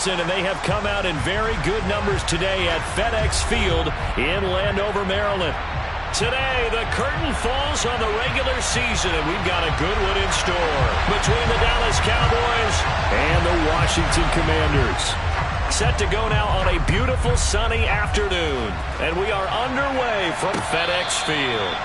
And they have come out in very good numbers today at FedEx Field in Landover, Maryland. Today, the curtain falls on the regular season, and we've got a good one in store between the Dallas Cowboys and the Washington Commanders. Set to go now on a beautiful sunny afternoon, and we are underway from FedEx Field.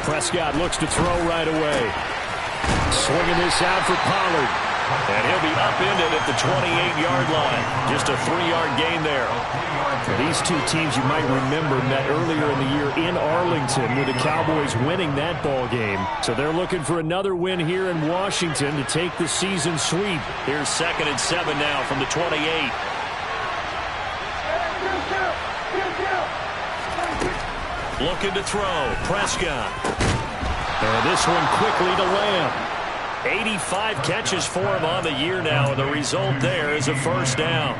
Prescott looks to throw right away. Swinging this out for Pollard. And he'll be upended at the 28-yard line. Just a 3-yard gain there. These two teams, you might remember, met earlier in the year in Arlington with the Cowboys winning that ball game. So they're looking for another win here in Washington to take the season sweep. Here's 2nd and 7 now from the 28. Looking to throw. Prescott. And this one quickly to Lamb. 85 catches for him on the year now, and the result there is a first down.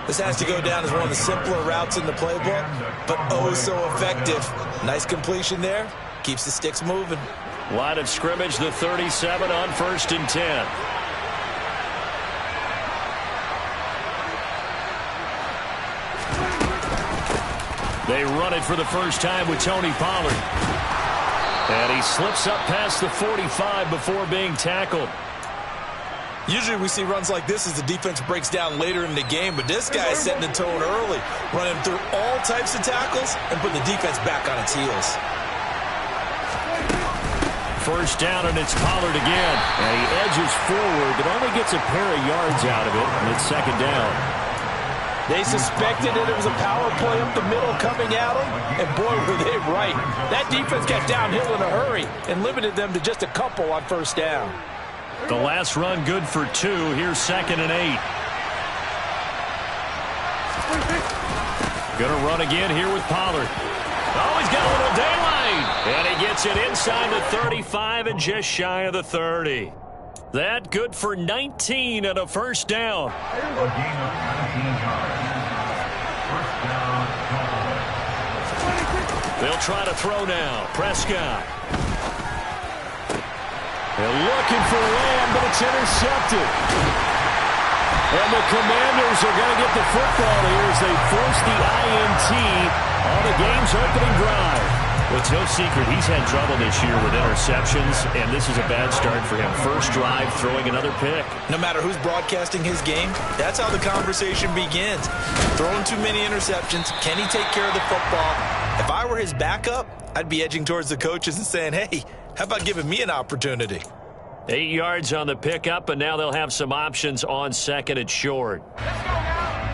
This has to go down as one of the simpler routes in the playbook, but oh so effective. Nice completion there. Keeps the sticks moving. Line of scrimmage, the 37 on 1st and 10. They run it for the first time with Tony Pollard. And he slips up past the 45 before being tackled. Usually we see runs like this as the defense breaks down later in the game, but this guy is setting the tone early, running through all types of tackles and putting the defense back on its heels. First down, and it's Pollard again. And he edges forward, but only gets a pair of yards out of it, and it's 2nd down. They suspected that it was a power play up the middle coming at them, and boy, were they right. That defense got downhill in a hurry and limited them to just a couple on first down. The last run good for 2. Here's 2nd and 8. Going to run again here with Pollard. Oh, he's got a little daylight. And he gets it inside the 35 and just shy of the 30. That good for 19 and a first down. A gain of 19 yards. First down. They'll try to throw now. Prescott. They're looking for Lamb, but it's intercepted. And the Commanders are going to get the football here as they force the INT on the game's opening drive. Well, it's no secret he's had trouble this year with interceptions, and this is a bad start for him. First drive, throwing another pick. No matter who's broadcasting his game, that's how the conversation begins. Throwing too many interceptions, can he take care of the football? If I were his backup, I'd be edging towards the coaches and saying, hey, how about giving me an opportunity? 8 yards on the pickup, and now they'll have some options on 2nd and short. Let's go now.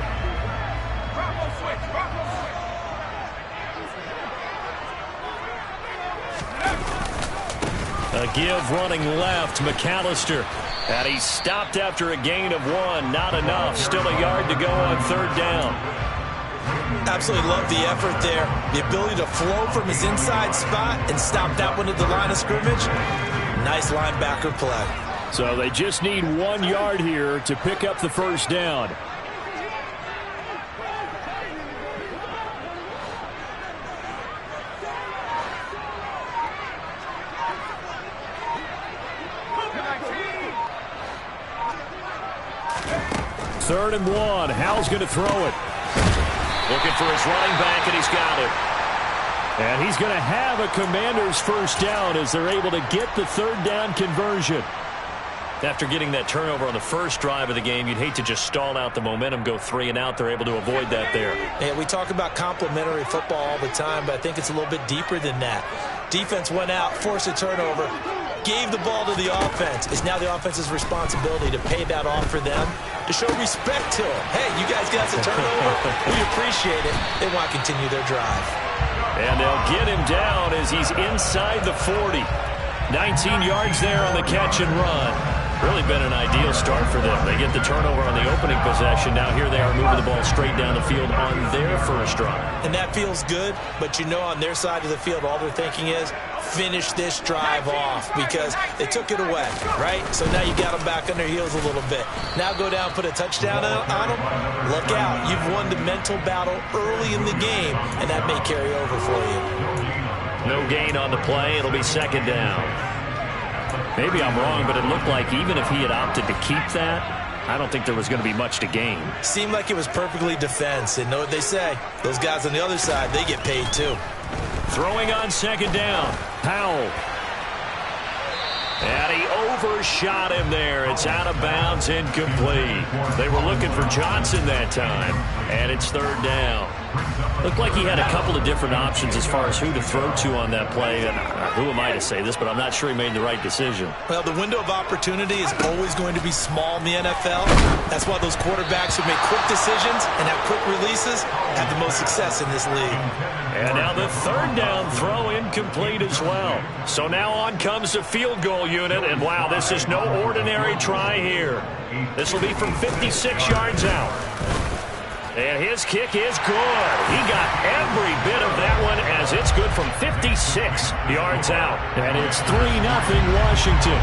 Bravo switch. Bravo switch. A give running left, McAllister. And he's stopped after a gain of 1. Not enough. Still a yard to go on 3rd down. Absolutely love the effort there. The ability to flow from his inside spot and stop that one at the line of scrimmage. Nice linebacker play. So they just need 1 yard here to pick up the first down. Third and 1. Howell's going to throw it. Looking for his running back, and he's got it. And he's going to have a Commanders first down as they're able to get the 3rd down conversion. After getting that turnover on the first drive of the game, you'd hate to just stall out the momentum, go 3 and out. They're able to avoid that there. Yeah, we talk about complementary football all the time, but I think it's a little bit deeper than that. Defense went out, forced a turnover, gave the ball to the offense. It's now the offense's responsibility to pay that off for them, to show respect to them. Hey, you guys got us a turnover. We appreciate it. They want to continue their drive. And they'll get him down as he's inside the 40. 19 yards there on the catch and run. Really been an ideal start for them. They get the turnover on the opening possession. Now here they are moving the ball straight down the field on their first drive. And that feels good, but you know on their side of the field, all they're thinking is finish this drive off because they took it away, right? So now you got them back on their heels a little bit. Now go down, put a touchdown on them. Look out. You've won the mental battle early in the game, and that may carry over for you. No gain on the play. It'll be second down. Maybe I'm wrong, but it looked like even if he had opted to keep that, I don't think there was going to be much to gain. Seemed like it was perfectly defense. And know what they say? Those guys on the other side, they get paid too. Throwing on second down. Powell. And he overshot him there. It's out of bounds, incomplete. They were looking for Johnson that time, and it's third down. Looked like he had a couple of different options as far as who to throw to on that play. And who am I to say this, but I'm not sure he made the right decision. Well, the window of opportunity is always going to be small in the NFL. That's why those quarterbacks who make quick decisions and have quick releases have the most success in this league. And now the third down throw incomplete as well. So now on comes the field goal unit. And wow, this is no ordinary try here. This will be from 56 yards out. And his kick is good. He got every bit of that one as it's good from 56 yards out. And it's 3-0 Washington.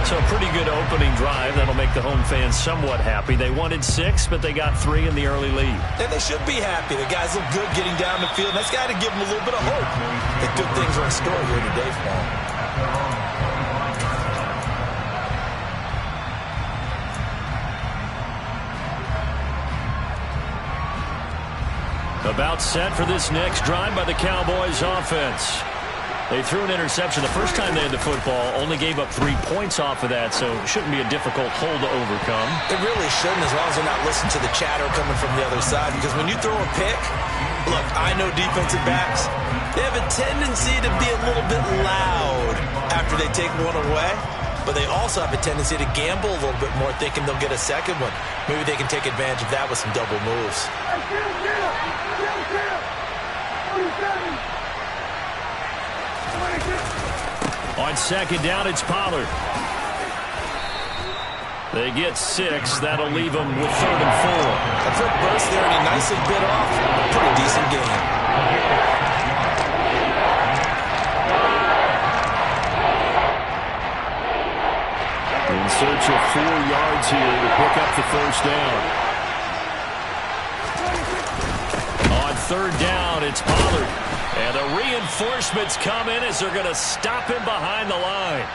So a pretty good opening drive. That'll make the home fans somewhat happy. They wanted 6, but they got 3 in the early lead. And they should be happy. The guys look good getting down the field. That's got to give them a little bit of hope that good things are in store here today for them. About set for this next drive by the Cowboys offense. They threw an interception the first time they had the football, only gave up 3 points off of that, so it shouldn't be a difficult hole to overcome. It really shouldn't, as long as they're not listening to the chatter coming from the other side, because when you throw a pick, look, I know defensive backs, they have a tendency to be a little bit loud after they take one away, but they also have a tendency to gamble a little bit more, thinking they'll get a second one. Maybe they can take advantage of that with some double moves. On second down, it's Pollard. They get 6. That'll leave them with 3rd and 4. A quick burst there, and he nicely bit off a pretty decent game. In search of 4 yards here to pick up the first down. On third down, it's Pollard. And the reinforcements come in as they're going to stop him behind the line.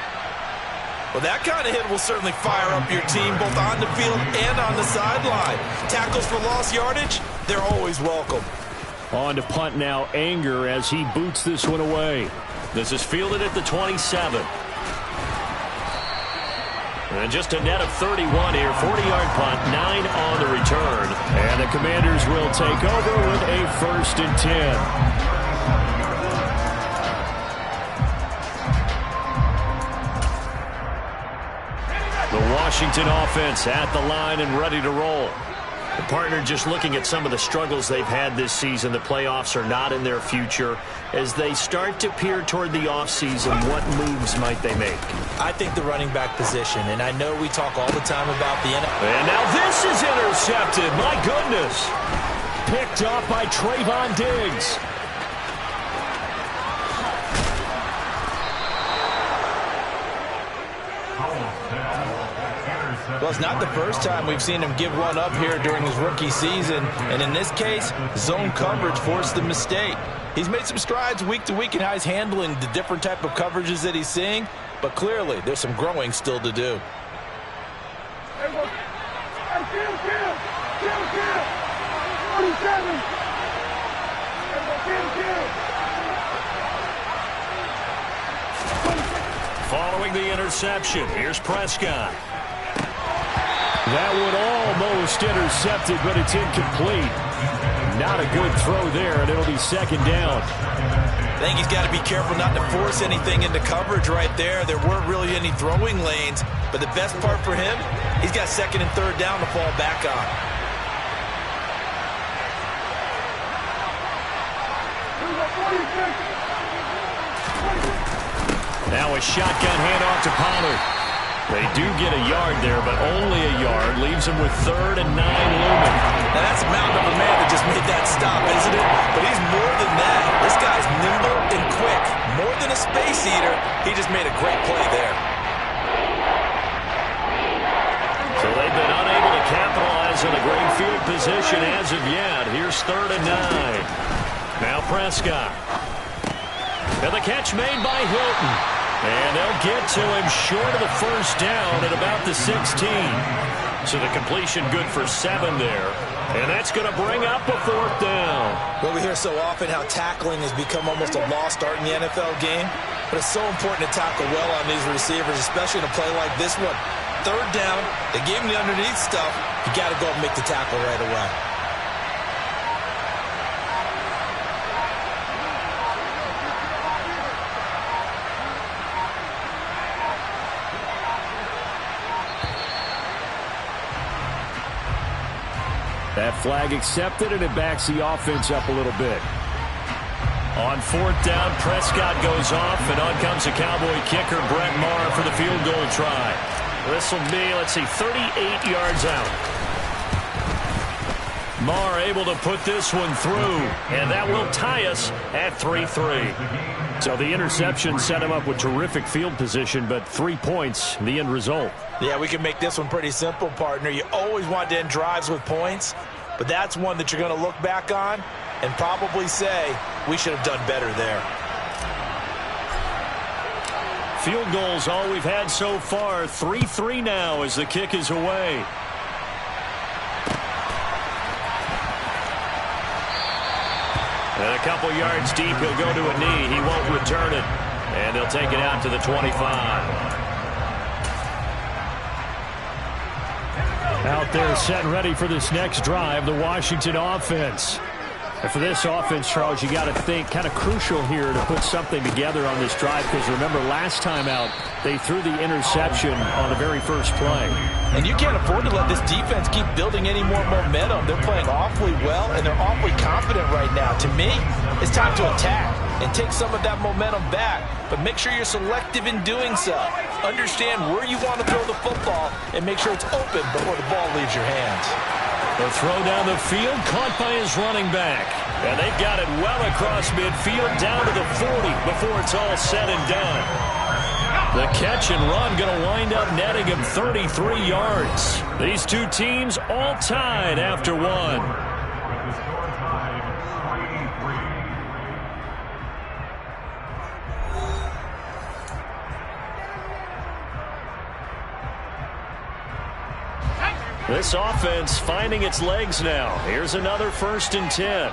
Well, that kind of hit will certainly fire up your team, both on the field and on the sideline. Tackles for lost yardage, they're always welcome. On to punt now, Anger, as he boots this one away. This is fielded at the 27. And just a net of 31 here, 40-yard punt, 9 on the return. And the Commanders will take over with a 1st and 10. The Washington offense at the line and ready to roll. The partner just looking at some of the struggles they've had this season. The playoffs are not in their future. As they start to peer toward the offseason, what moves might they make? I think the running back position, and I know we talk all the time about the NFL. And now this is intercepted. My goodness. Picked off by Trayvon Diggs. Well, it's not the first time we've seen him give one up here during his rookie season. And in this case, zone coverage forced the mistake. He's made some strides week to week in how he's handling the different type of coverages that he's seeing. But clearly, there's some growing still to do. Following the interception, here's Prescott. That one almost intercepted, but it's incomplete. Not a good throw there, and it'll be second down. I think he's got to be careful not to force anything into coverage right there. There weren't really any throwing lanes, but the best part for him, he's got 2nd and 3rd down to fall back on. Now a shotgun handoff to Pollard. They do get a yard there, but only a yard. Leaves them with 3rd and 9 looming. Now that's a mountain of a man that just made that stop, isn't it? But he's more than that. This guy's nimble and quick. More than a space eater, he just made a great play there. So they've been unable to capitalize on a great field position as of yet. Here's 3rd and 9. Now Prescott. And the catch made by Hilton. And they'll get to him short of the first down at about the 16. So the completion good for 7 there. And that's going to bring up a 4th down. Well, we hear so often how tackling has become almost a lost art in the NFL game. But it's so important to tackle well on these receivers, especially in a play like this one. 3rd down, they gave him the underneath stuff. You got to go and make the tackle right away. That flag accepted, and it backs the offense up a little bit. On 4th down, Prescott goes off, and on comes the Cowboy kicker, Brett Maher, for the field goal try. This will be, 38 yards out. Maher able to put this one through, and that will tie us at 3-3. So the interception set him up with terrific field position, but 3 points, the end result. Yeah, we can make this one pretty simple, partner. You always want to end drives with points, but that's one that you're going to look back on and probably say, we should have done better there. Field goals all we've had so far. 3-3 now as the kick is away. And a couple yards deep, he'll go to a knee. He won't return it. And they'll take it out to the 25. Out there set and ready for this next drive, the Washington offense. And for this offense, Charles, you got to think kind of crucial here to put something together on this drive, because remember last time out they threw the interception on the very first play. And you can't afford to let this defense keep building any more momentum. They're playing awfully well, and they're awfully confident right now. To me, it's time to attack and take some of that momentum back, but make sure you're selective in doing so. Understand where you want to throw the football and make sure it's open before the ball leaves your hands. The throw down the field, caught by his running back. And they've got it well across midfield, down to the 40 before it's all said and done. The catch and run going to wind up netting him 33 yards. These two teams all tied after one. This offense finding its legs now. Here's another 1st and 10.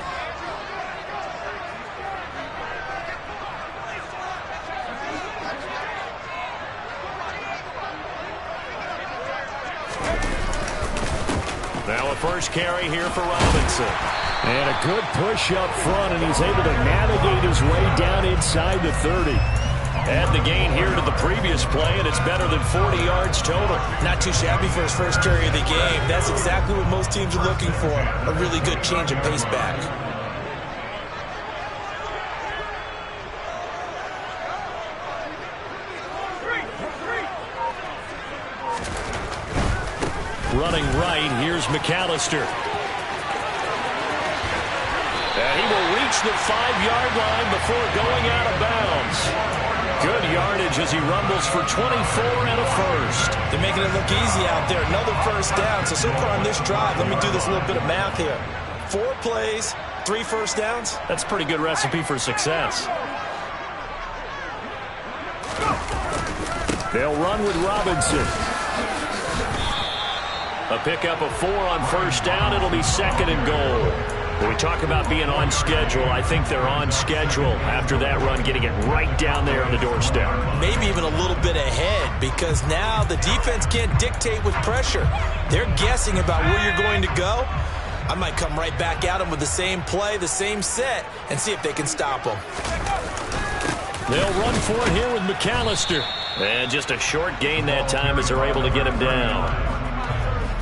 Now a first carry here for Robinson. And a good push up front, and he's able to navigate his way down inside the 30. Add the gain here to the previous play, and it's better than 40 yards total. Not too shabby for his first carry of the game. That's exactly what most teams are looking for, a really good change of pace back. Running right, here's McAllister. And he will reach the 5-yard line before going out of bounds. Good yardage as he rumbles for 24 and a first. They're making it look easy out there. Another first down. So far on this drive, let me do this little bit of math here. 4 plays, 3 first downs. That's a pretty good recipe for success. They'll run with Robinson. A pickup of 4 on first down. It'll be 2nd and goal. When we talk about being on schedule, I think they're on schedule after that run, getting it right down there on the doorstep. Maybe even a little bit ahead, because now the defense can't dictate with pressure. They're guessing about where you're going to go. I might come right back at them with the same play, the same set, and see if they can stop them. They'll run for it here with McAllister. And just a short gain that time as they're able to get him down.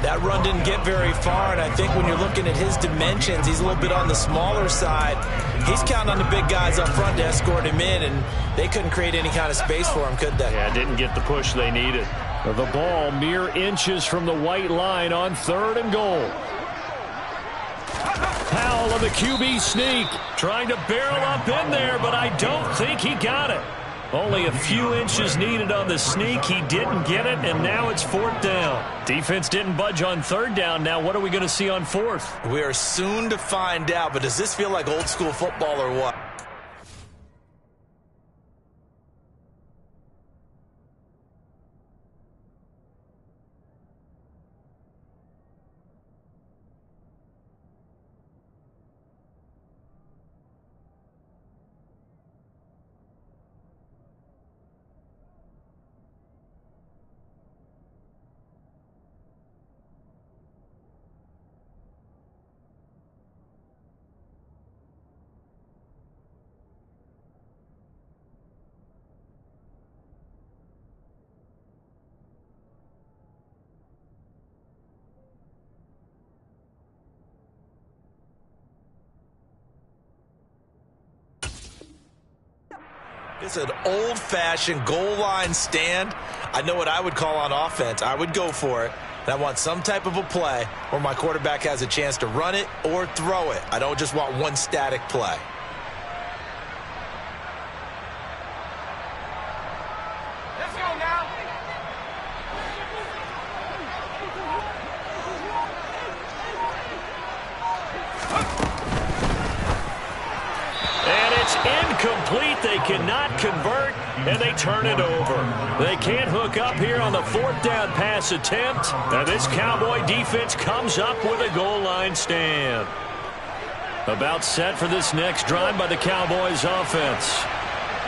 That run didn't get very far, and I think when you're looking at his dimensions, he's a little bit on the smaller side. He's counting on the big guys up front to escort him in, and they couldn't create any kind of space for him, could they? Yeah, didn't get the push they needed. The ball mere inches from the white line on 3rd and goal. Howell on the QB sneak, trying to barrel up in there, but I don't think he got it. Only a few inches needed on the sneak. He didn't get it, and now it's 4th down. Defense didn't budge on 3rd down. Now what are we going to see on 4th? We are soon to find out, but does this feel like old school football or what? It's an old-fashioned goal line stand. I know what I would call on offense. I would go for it. And I want some type of a play where my quarterback has a chance to run it or throw it. I don't just want one static play. Let's go now. And it's incomplete. They cannot convert, and they turn it over. They can't hook up here on the 4th down pass attempt. And this Cowboy defense comes up with a goal line stand. About set for this next drive by the Cowboys offense.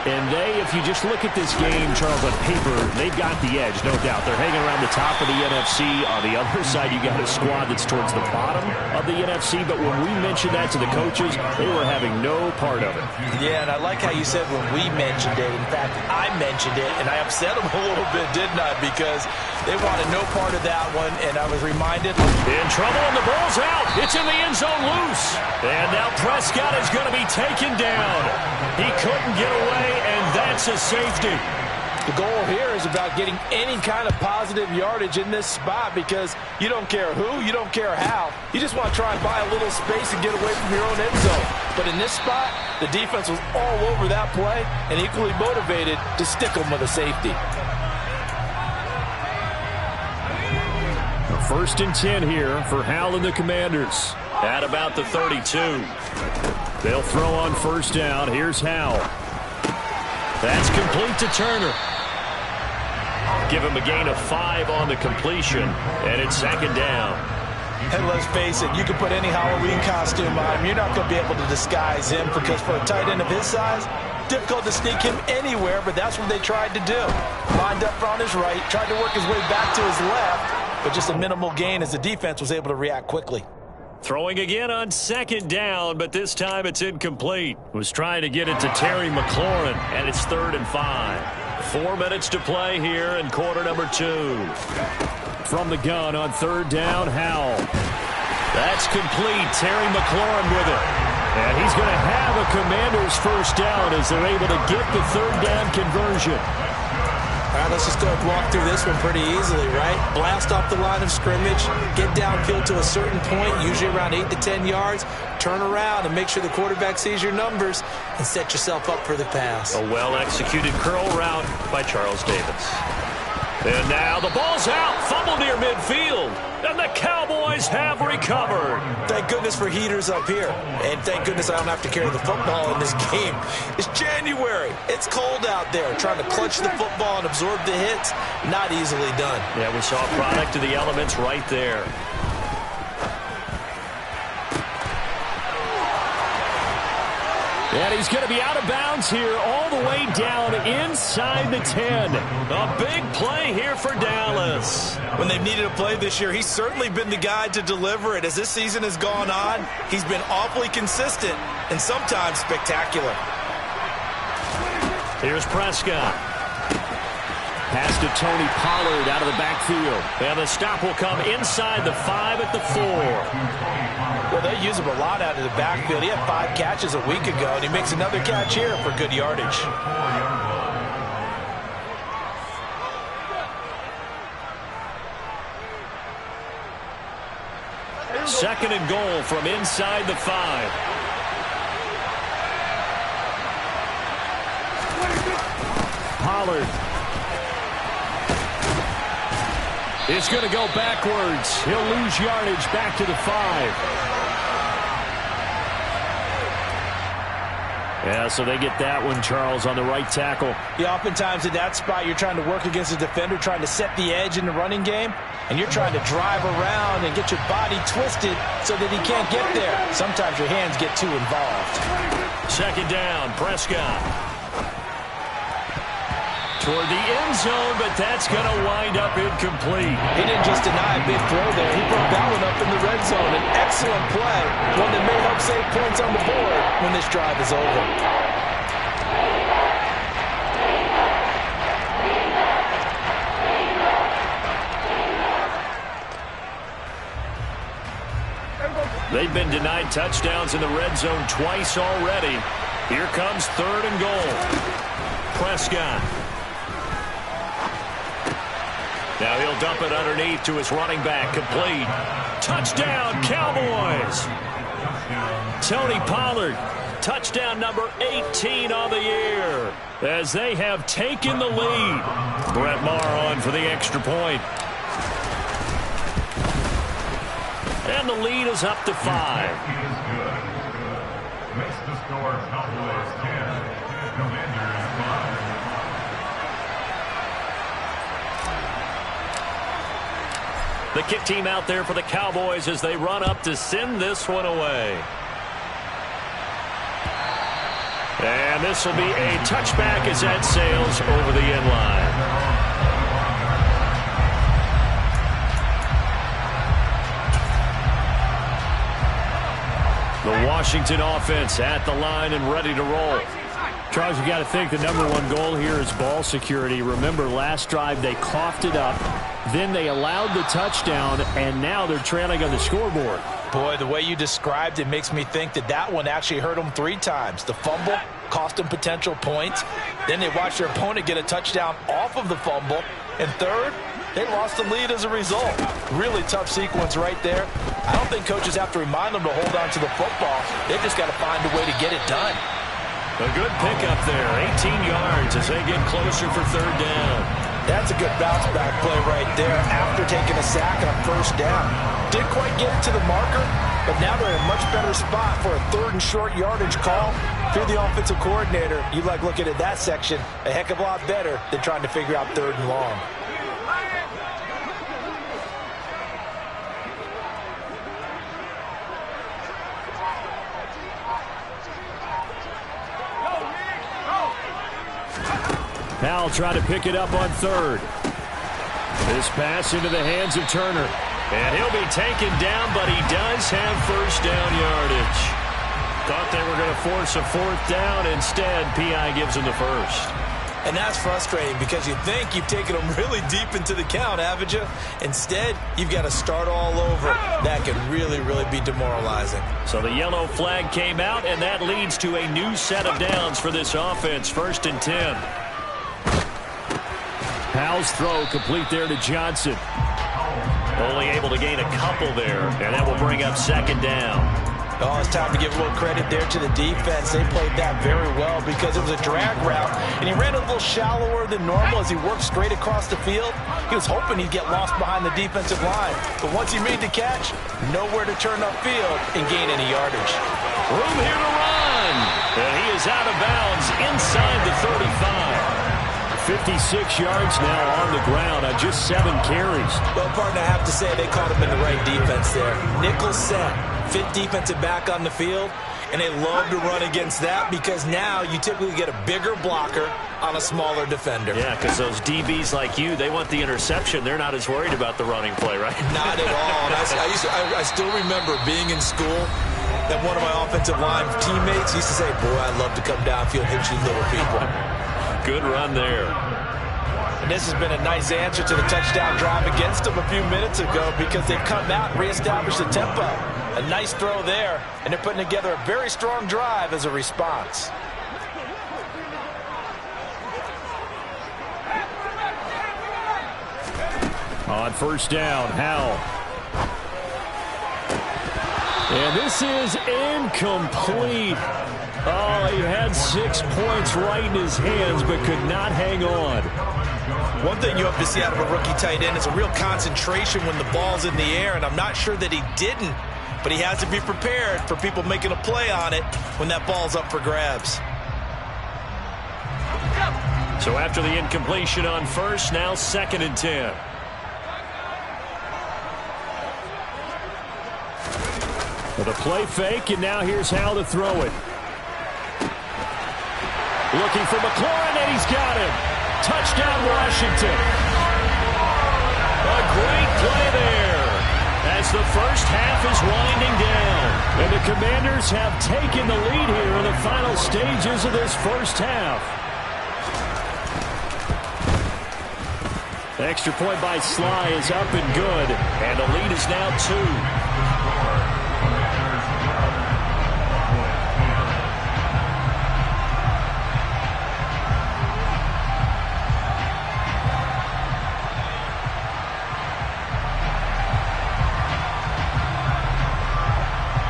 And if you just look at this game, Charles, on paper, they've got the edge, no doubt. They're hanging around the top of the NFC. On the other side, you got a squad that's towards the bottom of the NFC. But when we mentioned that to the coaches, they were having no part of it. Yeah, and I like how you said when we mentioned it. In fact, I mentioned it, and I upset them a little bit, didn't I? Because they wanted no part of that one, and I was reminded. In trouble, and the ball's out. It's in the end zone loose. And now Prescott is going to be taken down. He couldn't get away, and that's a safety. The goal here is about getting any kind of positive yardage in this spot because you don't care who, you don't care how. You just want to try and buy a little space and get away from your own end zone. But in this spot, the defense was all over that play and equally motivated to stick them with a safety. 1st and 10 here for Howell and the Commanders. At about the 32. They'll throw on 1st down. Here's Howell. That's complete to Turner. Give him a gain of 5 on the completion, and it's 2nd down. And let's face it, you can put any Halloween costume on him. You're not going to be able to disguise him because for a tight end of his size, difficult to sneak him anywhere, but that's what they tried to do. Lined up on his right, tried to work his way back to his left, but just a minimal gain as the defense was able to react quickly. Throwing again on 2nd down, but this time it's incomplete. Was trying to get it to Terry McLaurin, and it's 3rd and 5. 4 minutes to play here in quarter number 2. From the gun on 3rd down, Howell. That's complete. Terry McLaurin with it. And he's going to have a Commanders 1st down as they're able to get the 3rd down conversion. All right, let's just go and walk through this one pretty easily, right? Blast off the line of scrimmage, get downfield to a certain point, usually around 8 to 10 yards, turn around and make sure the quarterback sees your numbers and set yourself up for the pass. A well-executed curl route by Charles Davis. And now the ball's out, fumble near midfield, and the Cowboys have recovered. Thank goodness for heaters up here, and thank goodness I don't have to carry the football in this game. It's January. It's cold out there. Trying to clutch the football and absorb the hits, not easily done. Yeah, we saw a product of the elements right there. And he's going to be out of bounds here all the way down inside the 10. A big play here for Dallas. When they've needed a play this year, he's certainly been the guy to deliver it. As this season has gone on, he's been awfully consistent and sometimes spectacular. Here's Prescott. Pass to Tony Pollard out of the backfield. And the stop will come inside the 5 at the 4. Well, they use him a lot out of the backfield. He had 5 catches a week ago, and he makes another catch here for good yardage. Second and goal from inside the 5. Pollard is going to go backwards. He'll lose yardage back to the 5. Yeah, so they get that one, Charles, on the right tackle. Yeah, oftentimes in that spot, you're trying to work against a defender, trying to set the edge in the running game, and you're trying to drive around and get your body twisted so that he can't get there. Sometimes your hands get too involved. Second down, Prescott. Toward the end zone, but that's going to wind up incomplete. He didn't just deny a big throw there. He broke that one up in the red zone. An excellent play, one that may help save points on the board when this drive is over. They've been denied touchdowns in the red zone twice already. Here comes third and goal. Prescott. Now he'll dump it underneath to his running back. Complete. Touchdown, Cowboys. Tony Pollard. Touchdown number 18 on the year as they have taken the lead. Brett Maher on for the extra point. And the lead is up to 5. Makes the score Cowboys 10, Commanders 5. The kick team out there for the Cowboys as they run up to send this one away. And this will be a touchback as that sails over the end line. The Washington offense at the line and ready to roll. Charles, you got to think the #1 goal here is ball security. Remember, last drive they coughed it up. Then they allowed the touchdown, and now they're trailing on the scoreboard. Boy, the way you described it makes me think that that one actually hurt them 3 times. The fumble cost them potential points. Then they watched their opponent get a touchdown off of the fumble. And third, they lost the lead as a result. Really tough sequence right there. I don't think coaches have to remind them to hold on to the football. They've just got to find a way to get it done. A good pickup there, 18 yards as they get closer for third down. That's a good bounce-back play right there after taking a sack on first down. Didn't quite get it to the marker, but now they're in a much better spot for a 3rd and short yardage call. If you're the offensive coordinator, you like looking at that section a heck of a lot better than trying to figure out 3rd and long. Powell trying to pick it up on 3rd. This pass into the hands of Turner. And he'll be taken down, but he does have first down yardage. Thought they were going to force a 4th down. Instead, P.I. gives him the first. And that's frustrating because you think you've taken them really deep into the count, haven't you? Instead, you've got to start all over. That can really, really be demoralizing. So the yellow flag came out, and that leads to a new set of downs for this offense. 1st and 10. Powell's throw complete there to Johnson. Only able to gain a couple there, and that will bring up 2nd down. Oh, it's time to give a little credit there to the defense. They played that very well because it was a drag route, and he ran a little shallower than normal as he worked straight across the field. He was hoping he'd get lost behind the defensive line, but once he made the catch, nowhere to turn upfield and gain any yardage. Room here to run, and he is out of bounds inside the 35. 56 yards now on the ground on just 7 carries. Well, partner, I have to say they caught him in the right defense there. Nickel set, fit defensive back on the field, and they love to run against that because now you typically get a bigger blocker on a smaller defender. Yeah, because those DBs like you, they want the interception. They're not as worried about the running play, right? Not at all. And I still remember being in school that one of my offensive line teammates used to say, boy, I'd love to come downfield and hit you little people. Good run there. And this has been a nice answer to the touchdown drive against them a few minutes ago because they've come out and reestablished the tempo. A nice throw there, and they're putting together a very strong drive as a response. On first down, Howell. And this is incomplete. Oh, he had 6 points right in his hands, but could not hang on. One thing you have to see out of a rookie tight end is a real concentration when the ball's in the air, and I'm not sure that he didn't, but he has to be prepared for people making a play on it when that ball's up for grabs. So after the incompletion on first, now 2nd and 10. With a play fake, and now here's how to throw it. Looking for McLaurin, and he's got him. Touchdown, Washington. A great play there as the first half is winding down. And the Commanders have taken the lead here in the final stages of this first half. The extra point by Sly is up and good, and the lead is now 2.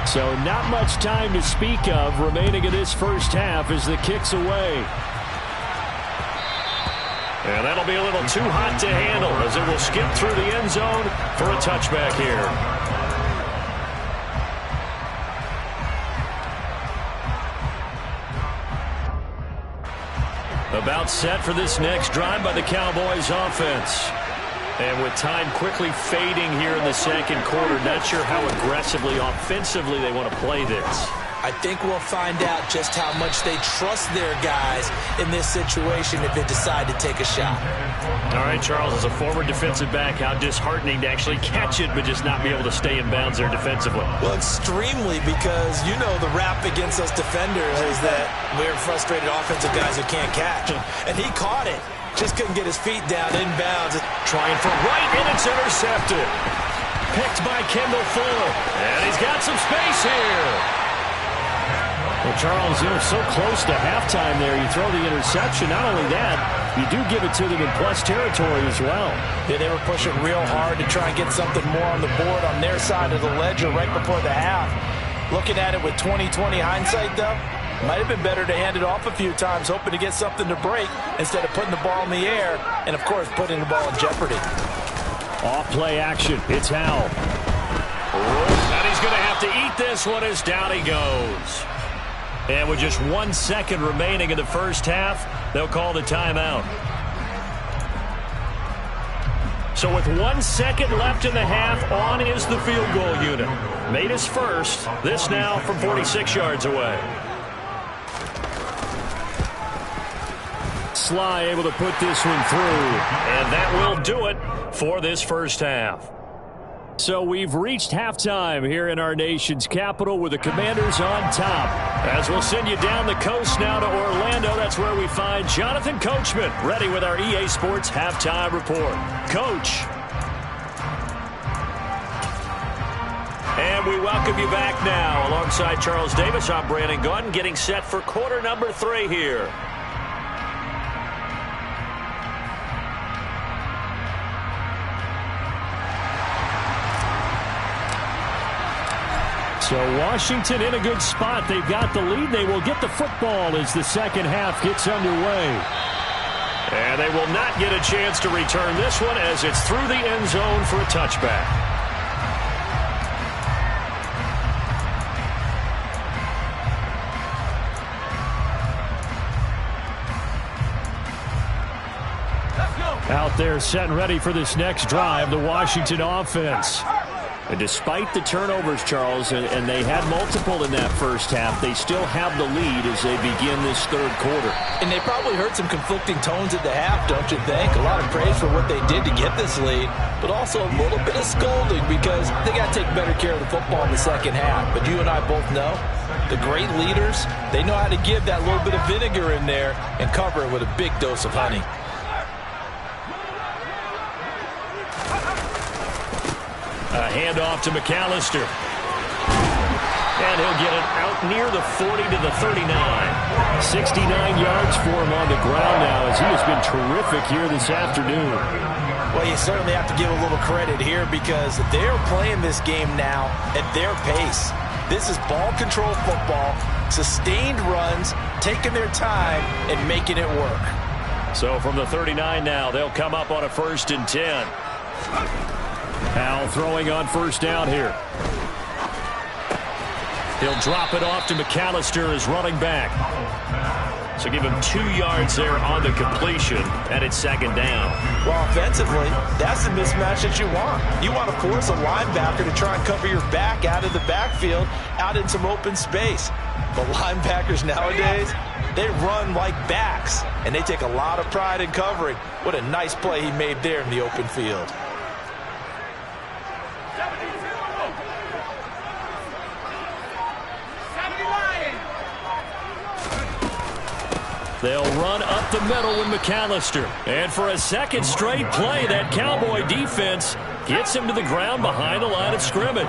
So not much time to speak of remaining in this first half as the kick's away. And that'll be a little too hot to handle as it will skip through the end zone for a touchback here. About set for this next drive by the Cowboys offense. And with time quickly fading here in the second quarter, not sure how aggressively, offensively they want to play this. I think we'll find out just how much they trust their guys in this situation if they decide to take a shot. All right, Charles, as a former defensive back, how disheartening to actually catch it but just not be able to stay in bounds there defensively. Well, extremely, because you know the rap against us defenders is that we're frustrated offensive guys who can't catch. And he caught it. Just couldn't get his feet down inbounds. Trying for right, and it's intercepted. Picked by Kendall Fuller. And he's got some space here. Well, Charles, you're so close to halftime there. You throw the interception. Not only that, you do give it to them in plus territory as well. Yeah, they were pushing real hard to try and get something more on the board on their side of the ledger right before the half. Looking at it with 20/20 hindsight, though, might have been better to hand it off a few times, hoping to get something to break instead of putting the ball in the air and, of course, putting the ball in jeopardy. Off play action. It's Howell. And he's going to have to eat this one as down he goes. And with just 1 second remaining in the first half, they'll call the timeout. So with 1 second left in the half, on is the field goal unit. Made his first. This now from 46 yards away. Sly able to put this one through. And that will do it for this first half. So we've reached halftime here in our nation's capital with the Commanders on top. As we'll send you down the coast now to Orlando, that's where we find Jonathan Coachman ready with our EA Sports Halftime Report. Coach. And we welcome you back now. Alongside Charles Davis, I'm Brandon Gaudin, getting set for quarter number 3 here. So Washington in a good spot. They've got the lead. They will get the football as the second half gets underway. And they will not get a chance to return this one as it's through the end zone for a touchback. Out there set and ready for this next drive, the Washington offense. And despite the turnovers, Charles, and they had multiple in that first half, they still have the lead as they begin this third quarter. And they probably heard some conflicting tones at the half, don't you think? A lot of praise for what they did to get this lead, but also a little bit of scolding because they got to take better care of the football in the second half. But you and I both know the great leaders, they know how to give that little bit of vinegar in there and cover it with a big dose of honey. A handoff to McAllister. And he'll get it out near the 40 to the 39. 69 yards for him on the ground now as he has been terrific here this afternoon. Well, you certainly have to give a little credit here because they're playing this game now at their pace. This is ball control football, sustained runs, taking their time and making it work. So from the 39 now, they'll come up on a 1st and 10. Powell throwing on 1st down here. He'll drop it off to McAllister as running back. So give him 2 yards there on the completion, and it's 2nd down. Well, offensively, that's the mismatch that you want. You want to force a linebacker to try and cover your back out of the backfield, out in some open space. But linebackers nowadays, they run like backs, and they take a lot of pride in covering. What a nice play he made there in the open field. They'll run up the middle with McAllister. And for a 2nd straight play, that Cowboy defense gets him to the ground behind the line of scrimmage.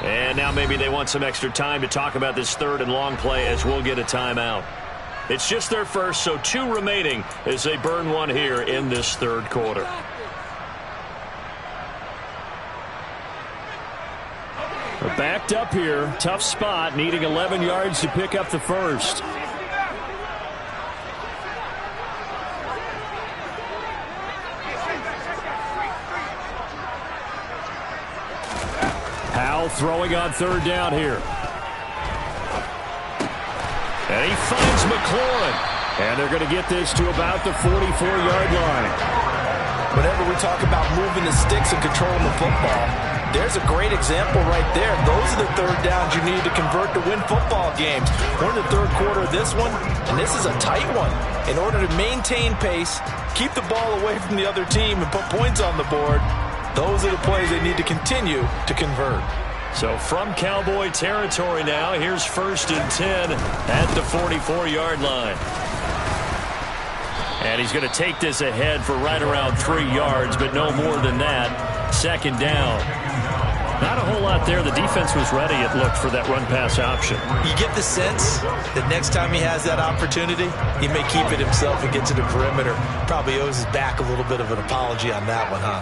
And now maybe they want some extra time to talk about this 3rd and long play as we'll get a timeout. It's just their first, so 2 remaining as they burn one here in this 3rd quarter. They're backed up here. Tough spot, needing 11 yards to pick up the 1st. Powell throwing on 3rd down here. And he finds McLaurin. And they're going to get this to about the 44-yard line. Whenever we talk about moving the sticks and controlling the football, there's a great example right there. Those are the 3rd downs you need to convert to win football games. We're in the 3rd quarter of this one, and this is a tight one. In order to maintain pace, keep the ball away from the other team, and put points on the board, those are the plays they need to continue to convert. So from Cowboy territory now, here's 1st and 10 at the 44-yard line. And he's going to take this ahead for right around 3 yards, but no more than that. 2nd down. Not a whole lot there. The defense was ready, it looked, for that run-pass option. You get the sense that next time he has that opportunity, he may keep it himself and get to the perimeter. Probably owes his back a little bit of an apology on that one, huh?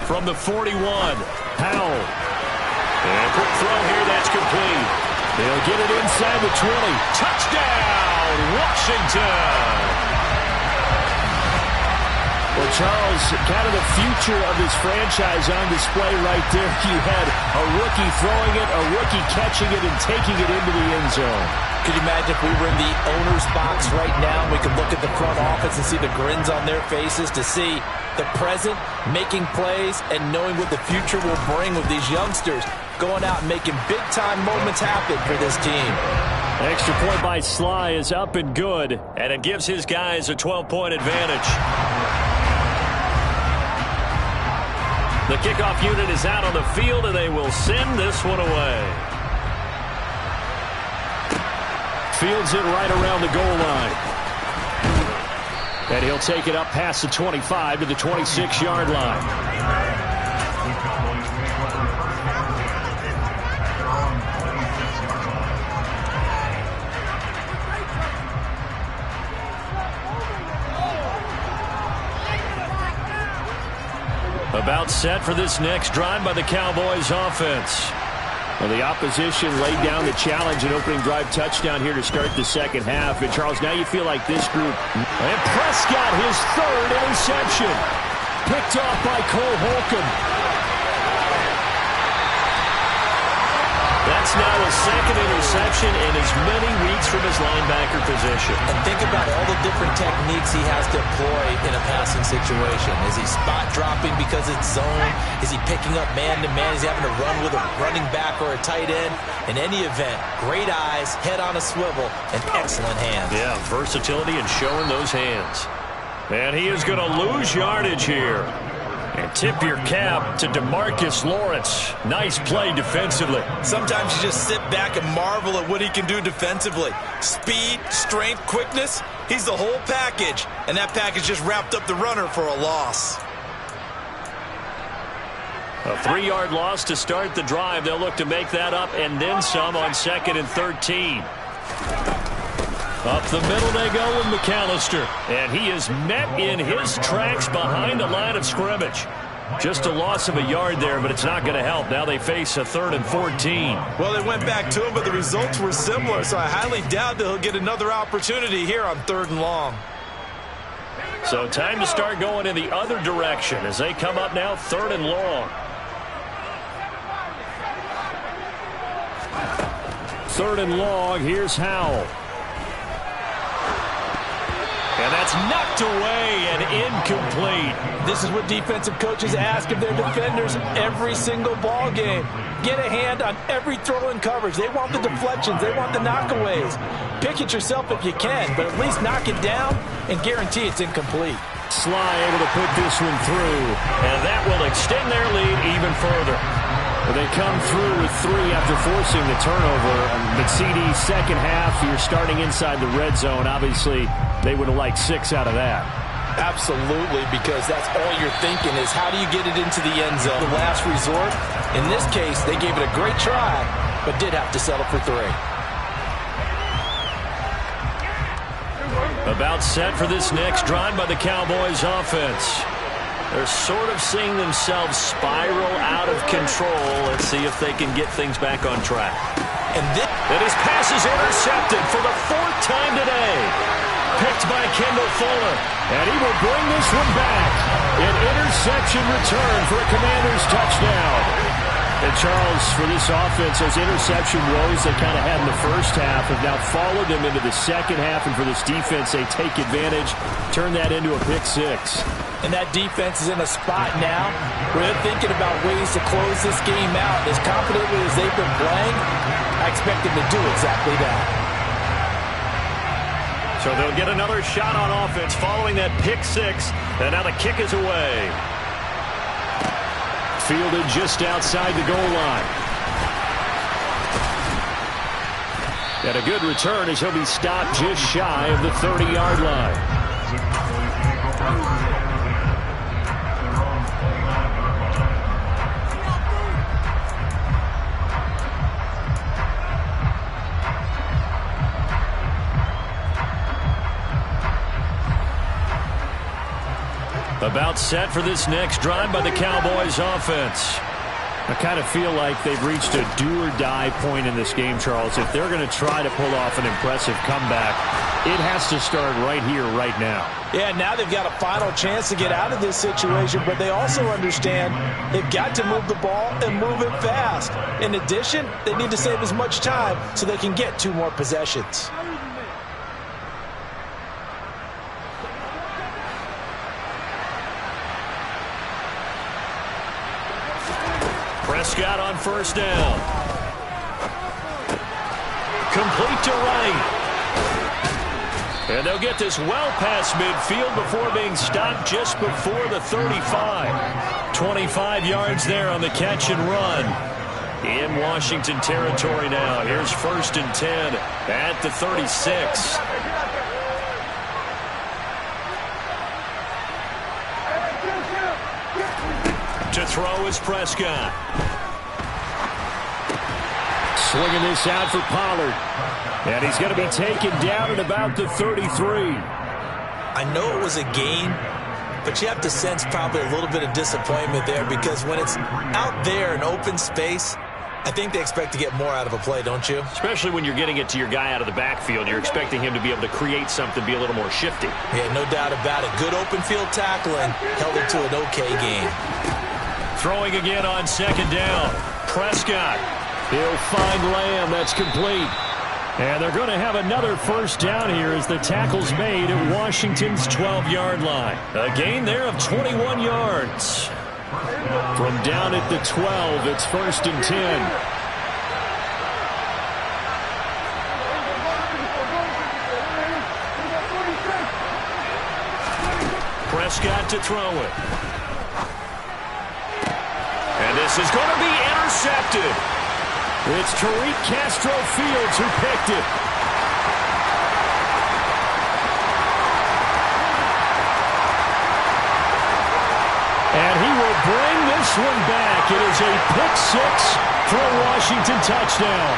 From the 41, Powell. And quick throw here, that's complete. They'll get it inside the 20. Touchdown, Washington! Well, Charles, kind of the future of this franchise on display right there. You had a rookie throwing it, a rookie catching it, and taking it into the end zone. Could you imagine if we were in the owner's box right now and we could look at the front office and see the grins on their faces, to see the present making plays and knowing what the future will bring with these youngsters going out and making big-time moments happen for this team. Extra point by Sly is up and good, and it gives his guys a 12-point advantage. The kickoff unit is out on the field, and they will send this one away. Fields it right around the goal line. And he'll take it up past the 25 to the 26-yard line. About set for this next drive by the Cowboys offense. Well, the opposition laid down the challenge, an opening drive touchdown here to start the second half. And, Charles, now you feel like this group. And Prescott, his 3rd interception. Picked off by Cole Holcomb. That's now his 2nd interception in as many weeks from his linebacker position. And think about all the different techniques he has to employ in a passing situation. Is he spot dropping because it's zone? Is he picking up man-to-man? Is he having to run with a running back or a tight end? In any event, great eyes, head on a swivel, and excellent hands. Yeah, versatility and showing those hands. And he is going to lose yardage here. And tip your cap to DeMarcus Lawrence. Nice play defensively. Sometimes you just sit back and marvel at what he can do defensively. Speed, strength, quickness. He's the whole package. And that package just wrapped up the runner for a loss. A 3-yard loss to start the drive. They'll look to make that up and then some on 2nd and 13. Up the middle they go with McAllister. And he is met in his tracks behind the line of scrimmage. Just a loss of a yard there, but it's not going to help. Now they face a 3rd and 14. Well, they went back to him, but the results were similar, so I highly doubt that he'll get another opportunity here on 3rd and long. So time to start going in the other direction as they come up now 3rd and long. 3rd and long, here's Howell. And that's knocked away and incomplete. This is what defensive coaches ask of their defenders every single ball game. Get a hand on every throw in coverage. They want the deflections. They want the knockaways. Pick it yourself if you can, but at least knock it down and guarantee it's incomplete. Sly able to put this one through, and that will extend their lead even further. They come through with 3 after forcing the turnover. But CD, second half, you're starting inside the red zone. Obviously, they would have liked 6 out of that. Absolutely, because that's all you're thinking is how do you get it into the end zone? The last resort. In this case, they gave it a great try, but did have to settle for 3. About set for this next drive by the Cowboys offense. They're sort of seeing themselves spiral out of control. Let's see if they can get things back on track. And his pass is intercepted for the 4th time today. Picked by Kendall Fuller. And he will bring this one back. An interception return for a Commanders touchdown. And Charles, for this offense, those interception woes they kind of had in the first half have now followed them into the second half. And for this defense, they take advantage, turn that into a pick 6. And that defense is in a spot now where they're thinking about ways to close this game out. As confidently as they've been playing, I expect them to do exactly that. So they'll get another shot on offense following that pick 6. And now the kick is away. Fielded just outside the goal line. And a good return as he'll be stopped just shy of the 30-yard line. About set for this next drive by the Cowboys offense. I kind of feel like they've reached a do-or-die point in this game, Charles. If they're going to try to pull off an impressive comeback, it has to start right here, right now. Yeah, now they've got a final chance to get out of this situation, but they also understand they've got to move the ball and move it fast. In addition, they need to save as much time so they can get 2 more possessions. Prescott on first down. Complete to right. And they'll get this well past midfield before being stopped just before the 35. 25 yards there on the catch and run. In Washington territory now. Here's 1st and 10 at the 36. To throw is Prescott. Slinging this out for Pollard. And he's going to be taken down at about the 33. I know it was a gain, but you have to sense probably a little bit of disappointment there because when it's out there in open space, I think they expect to get more out of a play, don't you? Especially when you're getting it to your guy out of the backfield. You're expecting him to be able to create something, be a little more shifty. Yeah, no doubt about it. Good open field tackling held it to an okay game. Throwing again on 2nd down. Prescott. He'll find Lamb. That's complete. And they're going to have another 1st down here as the tackle's made at Washington's 12-yard line. A gain there of 21 yards. From down at the 12, it's 1st and 10. Prescott to throw it. This is going to be intercepted. It's Tariq Castro-Fields who picked it. And he will bring this one back. It is a pick-6 for a Washington touchdown.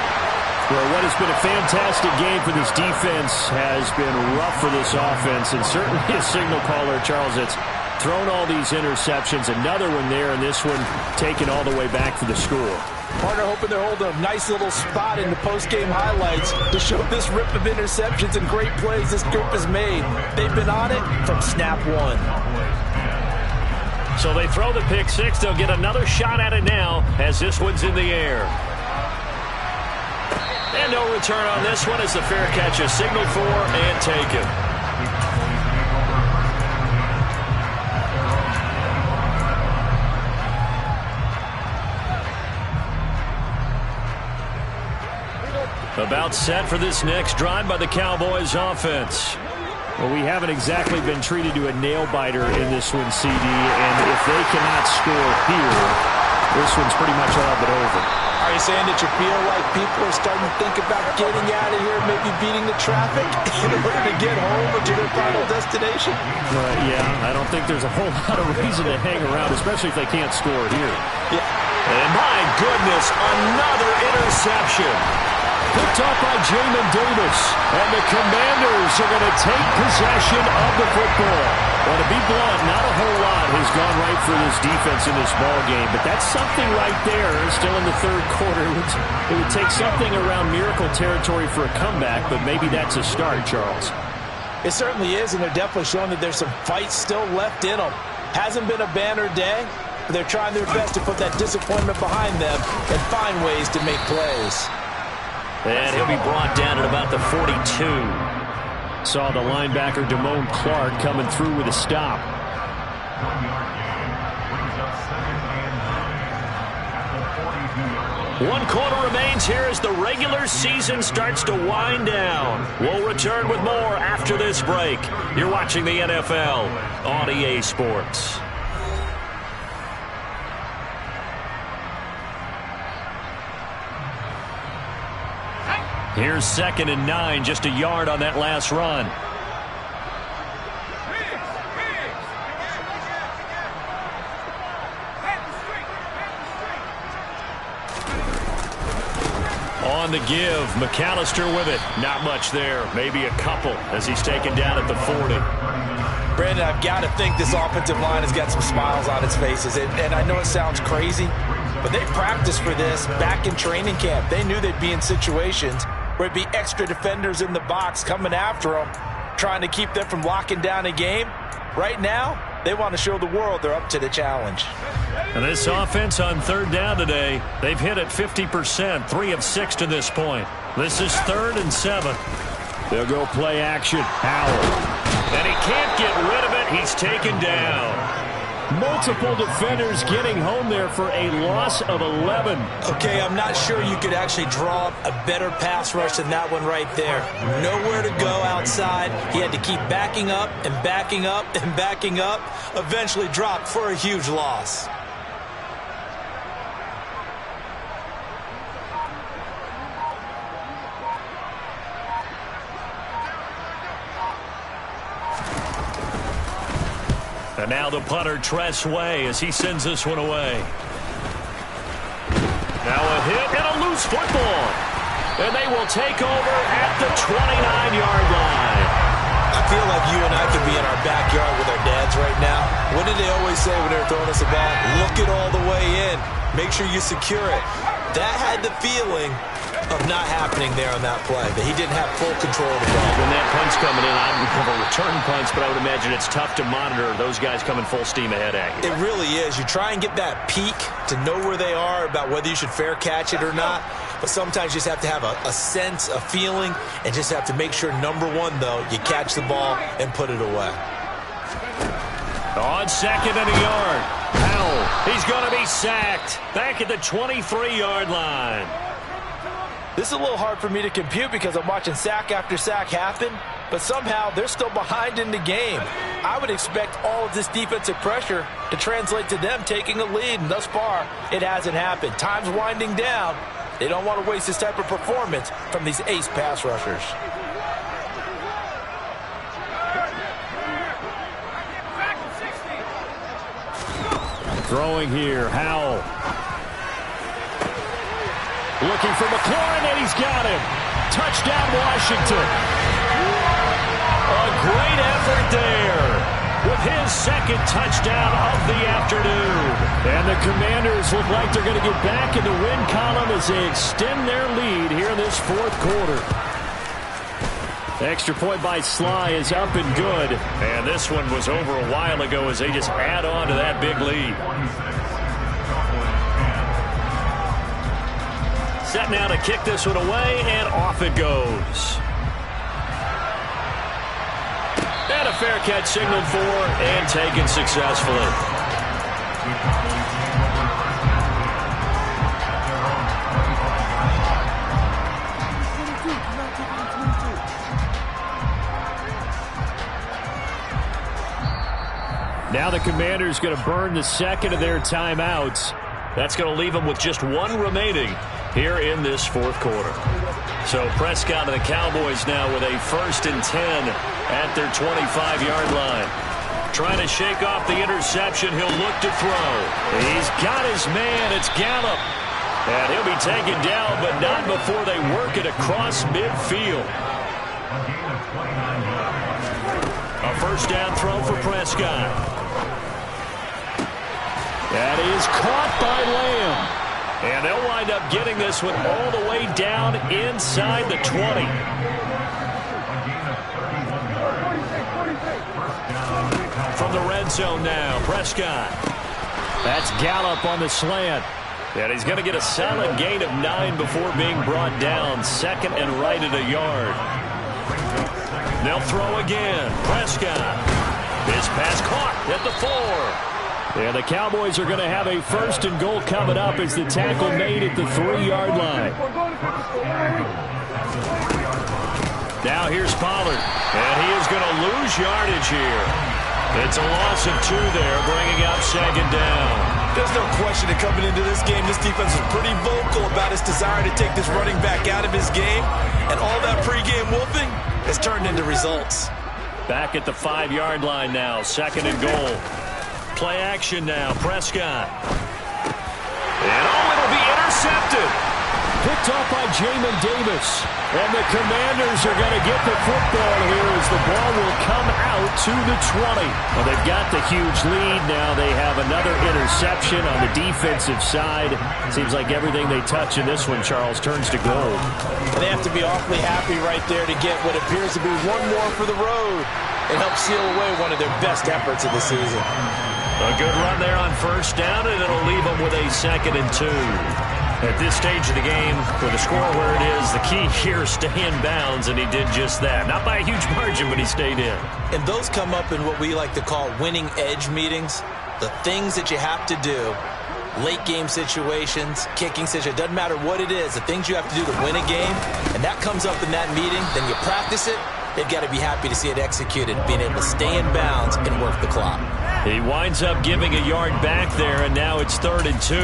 Well, what has been a fantastic game for this defense has been rough for this offense, and certainly a signal caller, Charles, that's thrown all these interceptions. Another one there, and this one taken all the way back for the score. Partner hoping they're holding a nice little spot in the post-game highlights to show this rip of interceptions and great plays this group has made. They've been on it from snap one. So they throw the pick-6. They'll get another shot at it now as this one's in the air. And no return on this one as the fair catch is signaled for and taken. About set for this next drive by the Cowboys offense. Well, we haven't exactly been treated to a nail-biter in this one, CD, and if they cannot score here, this one's pretty much all but over. Are you saying that you feel like people are starting to think about getting out of here, maybe beating the traffic in order to get home or to their final destination? Yeah, I don't think there's a whole lot of reason to hang around, especially if they can't score here. Yeah. And my goodness, another interception. Picked off by Jamin Davis. And the Commanders are going to take possession of the football. Well, to be blunt, not a whole lot has gone right for this defense in this ball game, but that's something right there. Still in the third quarter. It would take something around miracle territory for a comeback, but maybe that's a start, Charles. It certainly is, and they're definitely showing that there's some fight still left in them. Hasn't been a banner day, but they're trying their best to put that disappointment behind them and find ways to make plays. And he'll be brought down at about the 42. Saw the linebacker Damone Clark coming through with a stop. 1 yard gain. Brings up 2nd and 9 at the 42 yard line. 1 quarter remains here as the regular season starts to wind down. We'll return with more after this break. You're watching the NFL on EA Sports. Here's 2nd and 9, just a yard on that last run. On the give, McAllister with it. Not much there, maybe a couple as he's taken down at the 40. Brandon, I've got to think this offensive line has got some smiles on its faces. And I know it sounds crazy, but they practiced for this back in training camp. They knew they'd be in situations where it'd be extra defenders in the box coming after them, trying to keep them from locking down a game. Right now, they want to show the world they're up to the challenge. And this offense on 3rd down today, they've hit it 50%, 3 of 6 to this point. This is 3rd and 7. They'll go play action. Howell. And he can't get rid of it. He's taken down. Multiple defenders getting home there for a loss of 11. Okay, I'm not sure you could actually draw up a better pass rush than that one right there. Nowhere to go outside. He had to keep backing up and backing up and backing up. Eventually dropped for a huge loss. And now the punter, Tress Way, as he sends this one away. Now a hit and a loose football. And they will take over at the 29-yard line. I feel like you and I could be in our backyard with our dads right now. What did they always say when they were throwing us a ball? Look it all the way in. Make sure you secure it. That had the feeling of not happening there on that play, that he didn't have full control of the ball. When that punch coming in, I would have a return punch, but I would imagine it's tough to monitor those guys coming full steam ahead at you. It really is. You try and get that peek to know where they are about whether you should fair catch it or not, but sometimes you just have to have a sense, a feeling, and just have to make sure, number one, though, you catch the ball and put it away. On 2nd and a yard, Howell, he's going to be sacked back at the 23-yard line. This is a little hard for me to compute because I'm watching sack after sack happen, but somehow they're still behind in the game. I would expect all of this defensive pressure to translate to them taking a lead, and thus far, it hasn't happened. Time's winding down. They don't want to waste this type of performance from these ace pass rushers. Throwing here, Howell. Looking for McLaurin, and he's got him. Touchdown, Washington. A great effort there with his second touchdown of the afternoon. And the Commanders look like they're going to get back in the win column as they extend their lead here in this fourth quarter. Extra point by Sly is up and good. And this one was over a while ago as they just add on to that big lead. Set now to kick this one away, and off it goes. And a fair catch signaled for and taken successfully. Now the Commanders going to burn the second of their timeouts. That's going to leave them with just one remaining here in this fourth quarter. So Prescott and the Cowboys now with a 1st and 10 at their 25-yard line. Trying to shake off the interception. He'll look to throw. He's got his man. It's Gallup. And he'll be taken down, but not before they work it across midfield. A first down throw for Prescott. That is caught by Lamb. And they'll wind up getting this one all the way down inside the 20. From the red zone now, Prescott. That's Gallup on the slant. And he's going to get a solid gain of 9 before being brought down. Second and right at a yard. They'll throw again. Prescott. His pass caught at the 4. And the Cowboys are going to have a 1st and goal coming up as the tackle made at the 3-yard line. Now here's Pollard. And he is going to lose yardage here. It's a loss of 2 there, bringing up 2nd down. There's no question that coming into this game, this defense is pretty vocal about its desire to take this running back out of his game. And all that pregame wolfing has turned into results. Back at the 5-yard line now, 2nd and goal. Play action now, Prescott. And it'll be intercepted. Picked off by Jamin Davis. And the Commanders are going to get the football here as the ball will come out to the 20. Well, they've got the huge lead. Now they have another interception on the defensive side. Seems like everything they touch in this one, Charles, turns to gold. And they have to be awfully happy right there to get what appears to be one more for the road. It helps seal away one of their best efforts of the season. A good run there on 1st down, and it'll leave them with a 2nd and 2. At this stage of the game, with the score where it is, the key here is stay in bounds, and he did just that. Not by a huge margin, but he stayed in. And those come up in what we like to call winning edge meetings. The things that you have to do, late game situations, kicking situations, doesn't matter what it is, the things you have to do to win a game, and that comes up in that meeting, then you practice it. They've got to be happy to see it executed, being able to stay in bounds and work the clock. He winds up giving a yard back there, and now it's 3rd and 2.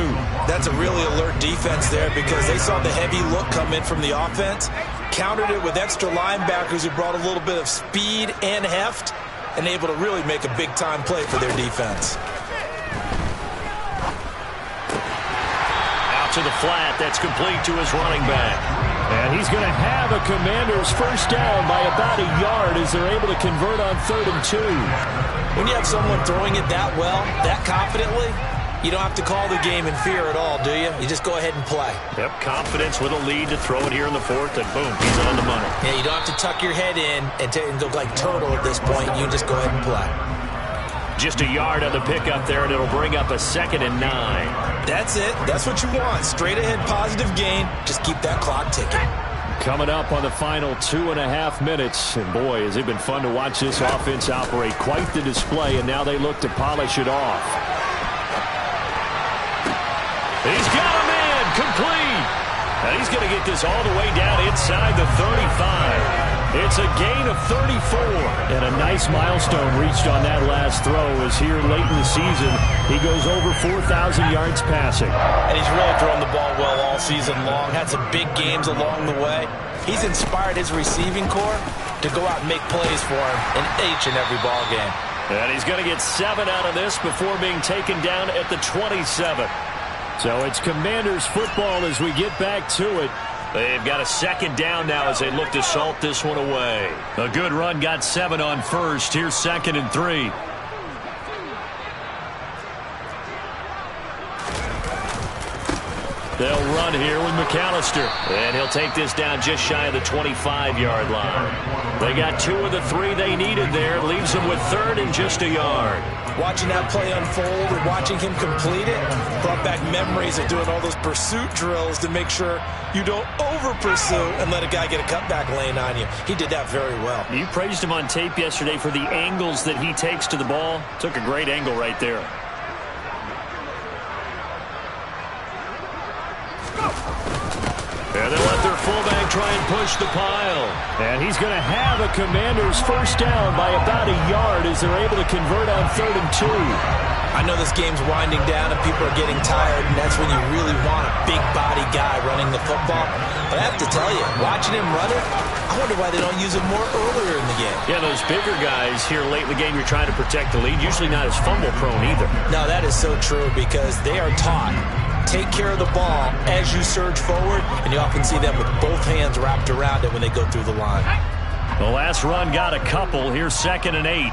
That's a really alert defense there because they saw the heavy look come in from the offense, countered it with extra linebackers who brought a little bit of speed and heft, and able to really make a big-time play for their defense. Out to the flat. That's complete to his running back. And he's going to have a Commanders 1st down by about a yard as they're able to convert on 3rd and 2. When you have someone throwing it that well, that confidently, you don't have to call the game in fear at all, do you? You just go ahead and play. Yep, confidence with a lead to throw it here in the 4th, and boom, he's on the money. Yeah, you don't have to tuck your head in and go like turtle at this point. You just go ahead and play. Just a yard on the pickup there, and it'll bring up a 2nd and 9. That's it. That's what you want. Straight ahead positive gain. Just keep that clock ticking. Coming up on the final 2.5 minutes. And boy, has it been fun to watch this offense operate. Quite the display, and now they look to polish it off. He's got a man complete. And he's going to get this all the way down inside the 35. It's a gain of 34. And a nice milestone reached on that last throw as here late in the season, he goes over 4,000 yards passing. And he's really thrown the ball well all season long. Had some big games along the way. He's inspired his receiving corps to go out and make plays for him in each and every ball game. And he's going to get 7 out of this before being taken down at the 27. So it's Commanders football as we get back to it. They've got a second down now as they look to salt this one away. A good run got 7 on first. Here's 2nd and 3. They'll run here with McAllister. And he'll take this down just shy of the 25-yard line. They got 2 of the 3 they needed there. Leaves them with 3rd and just a yard. Watching that play unfold and watching him complete it brought back memories of doing all those pursuit drills to make sure you don't over-pursue and let a guy get a cutback lane on you. He did that very well. You praised him on tape yesterday for the angles that he takes to the ball. Took a great angle right there. And they'll let their fullback try and push the pile. And he's going to have a Commanders first down by about a yard as they're able to convert on 3rd and 2. I know this game's winding down and people are getting tired, and that's when you really want a big body guy running the football. But I have to tell you, watching him run it, I wonder why they don't use him more earlier in the game. Yeah, those bigger guys here late in the game, you're trying to protect the lead. Usually not as fumble prone either. No, that is so true because they are taught. Take care of the ball as you surge forward, and you often see them with both hands wrapped around it when they go through the line. The last run got a couple. Here's 2nd and 8.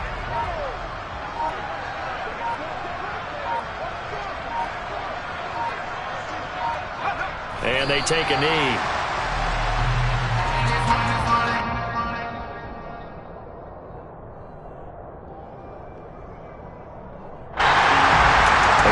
And they take a knee.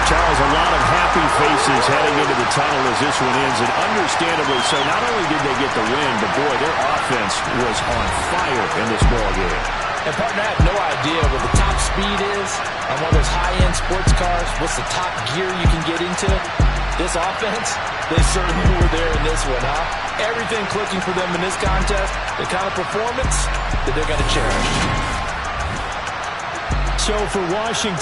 Charles, a lot of happy faces heading into the tunnel as this one ends, and understandably so. Not only did they get the win, but boy, their offense was on fire in this ball game. And partner, I have no idea what the top speed is on one of those high-end sports cars. What's the top gear you can get into? This offense, they certainly were there in this one, huh? Everything clicking for them in this contest, the kind of performance that they're going to cherish. So for Washington,